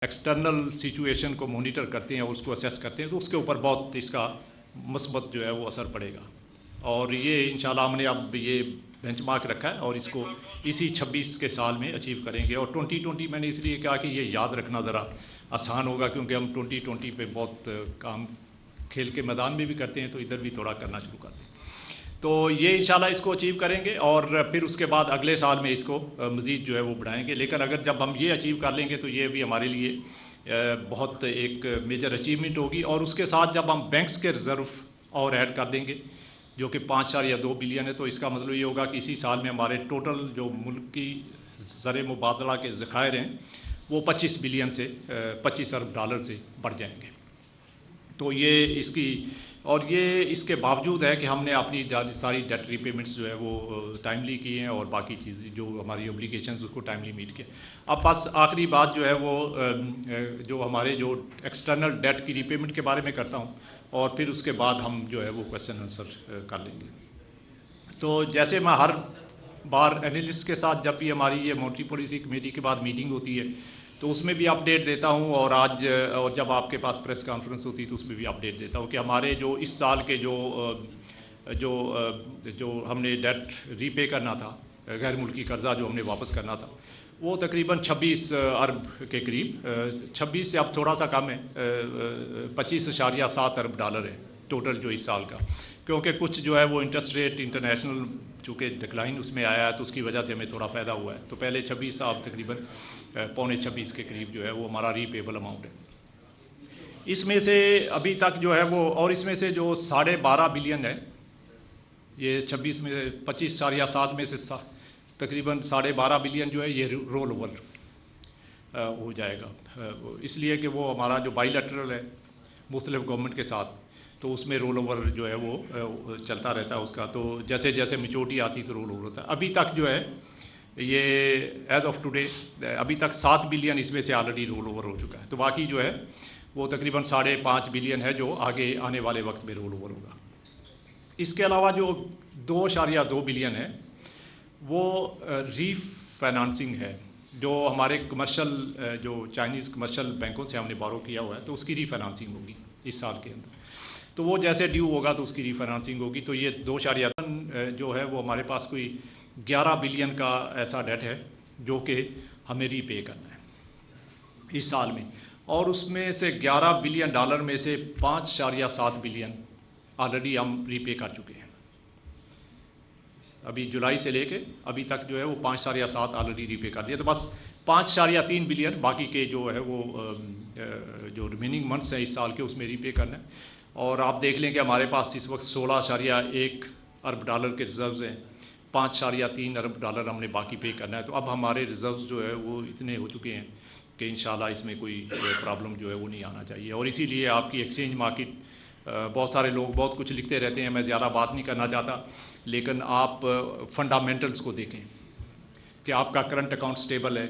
External situation کو monitor کرتے ہیں اور اس کو اسیس کرتے ہیں تو اس کے اوپر بہت اس کا مثبت جو ہے وہ اثر پڑے گا، اور یہ انشاءاللہ ہم نے اب یہ بینچ مارک رکھا ہے اور اس کو اسی 26 کے سال میں اچیو کریں گے. اور 2020 میں نے اس لیے کہا کہ یہ یاد رکھنا ذرا آسان ہوگا، کیونکہ ہم 2020 پہ بہت کام کھیل کے میدان میں بھی کرتے ہیں تو ادھر بھی تھوڑا کرنا شروع کر دیں. تو یہ انشاءاللہ اس کو اچیو کریں گے اور پھر اس کے بعد اگلے سال میں اس کو مزید جو ہے وہ بڑھائیں گے. لیکن اگر جب ہم یہ اچیو کر لیں گے تو یہ بھی ہمارے لیے بہت ایک میجر اچیومنٹ ہوگی. اور اس کے ساتھ جب ہم بینکس کے ریزرو اور ایڈ کر دیں گے جو کہ 5.2 بلین ہے، تو اس کا مطلب یہ ہوگا کہ اسی سال میں ہمارے ٹوٹل جو ملک کی زر مبادلہ کے ذخائر ہیں وہ 25 بلین سے 25 ارب ڈالر سے بڑھ جائیں گے. تو یہ اس کی، اور یہ اس کے باوجود ہے کہ ہم نے اپنی ساری ڈیٹ ری پیمنٹس جو ہے وہ ٹائملی کی ہیں اور باقی چیزیں جو ہماری اوبلیگیشنز اس کو ٹائملی میٹ کیا. اب بس آخری بات جو ہے وہ جو ہمارے جو ایکسٹرنل ڈیٹ کی ری پیمنٹ کے بارے میں کرتا ہوں، اور پھر اس کے بعد ہم جو ہے وہ کویسچن آنسر کر لیں گے. تو جیسے میں ہر بار اینالسٹ کے ساتھ جب بھی ہماری یہ مانیٹری پالیسی کمیٹی کے بعد میٹنگ ہوتی ہے تو اس میں بھی اپڈیٹ دیتا ہوں، اور آج اور جب آپ کے پاس پریس کانفرنس ہوتی ہے تو اس میں بھی اپڈیٹ دیتا ہوں کہ ہمارے جو اس سال کے جو ہم نے ڈیٹ ری پے کرنا تھا، غیر ملکی قرضہ جو ہم نے واپس کرنا تھا، وہ تقریباً 26 ارب کے قریب، 26 سے اب تھوڑا سا کم ہے، 25.7 ارب ڈالر ہے ٹوٹل جو اس سال کا. کیونکہ کچھ جو ہے وہ انٹرسٹ ریٹ انٹرنیشنل چونکہ ڈکلائن اس میں آیا ہے تو اس کی وجہ سے ہمیں تھوڑا فائدہ ہوا ہے. تو پہلے 26 اب تقریباً 25.25 کے قریب جو ہے وہ ہمارا ری پیبل اماؤنٹ ہے. اس میں سے ابھی تک جو ہے وہ، اور اس میں سے جو 12.5 بلین ہے، یہ 26 میں 25.7 میں سے تقریباً 12.5 بلین جو ہے یہ رول اوور ہو جائے گا، اس لیے کہ وہ ہمارا جو بائی لیٹرل ہے مختلف گورنمنٹ کے ساتھ، تو اس میں رول اوور جو ہے وہ چلتا رہتا ہے اس کا. تو جیسے جیسے میچورٹی آتی تو رول اوور ہوتا ہے. ابھی تک جو ہے یہ ایز آف ٹوڈے ابھی تک 7 بلین اس میں سے آلریڈی رول اوور ہو چکا ہے. تو باقی جو ہے وہ تقریباً 5.5 بلین ہے جو آگے آنے والے وقت میں رول اوور ہوگا. اس کے علاوہ جو 2.2 بلین ہے وہ ری فائنانسنگ ہے، جو ہمارے کمرشل جو چائنیز کمرشل بینکوں سے ہم نے بورو کیا ہوا ہے تو اس کی ری فائنانسنگ ہوگی اس سال کے اندر. تو وہ جیسے ڈیو ہوگا تو اس کی ری فائنانسنگ ہوگی. تو یہ 2.3 جو ہے وہ ہمارے پاس کوئی 11 بلین کا ایسا ڈیٹ ہے جو کہ ہمیں ری پے کرنا ہے اس سال میں. اور اس میں سے 11 بلین ڈالر میں سے 5.7 بلین آلریڈی ہم ری پے کر چکے ہیں. ابھی جولائی سے لے کے ابھی تک جو ہے وہ 5.7 آلریڈی ری پے کر دیا. تو بس 5.3 بلین باقی کے جو ہے وہ جو ریمیننگ منتھس ہیں اس سال کے اس میں ری پے کرنا ہے. اور آپ دیکھ لیں کہ ہمارے پاس اس وقت 16.1 ارب ڈالر کے ریزروز ہیں، 5.3 ارب ڈالر ہم نے باقی پے کرنا ہے. تو اب ہمارے ریزروز جو ہے وہ اتنے ہو چکے ہیں کہ انشاءاللہ اس میں کوئی پرابلم جو ہے وہ نہیں آنا چاہیے. اور اسی لیے آپ کی ایکسچینج مارکیٹ، بہت سارے لوگ بہت کچھ لکھتے رہتے ہیں، میں زیادہ بات نہیں کرنا چاہتا، لیکن آپ فنڈامنٹلز کو دیکھیں کہ آپ کا کرنٹ اکاؤنٹ سٹیبل ہے،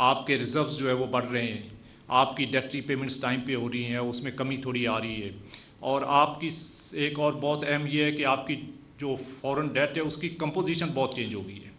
آپ کے ریزروز جو ہے وہ بڑھ رہے ہیں، آپ کی ڈیٹ ری پیمنٹس ٹائم پہ ہو رہی ہیں، اس میں کمی تھوڑی آ رہی ہے. اور آپ کی ایک اور بہت اہم یہ ہے کہ آپ کی جو فورن ڈیٹ ہے اس کی کمپوزیشن بہت چینج ہو گئی ہے.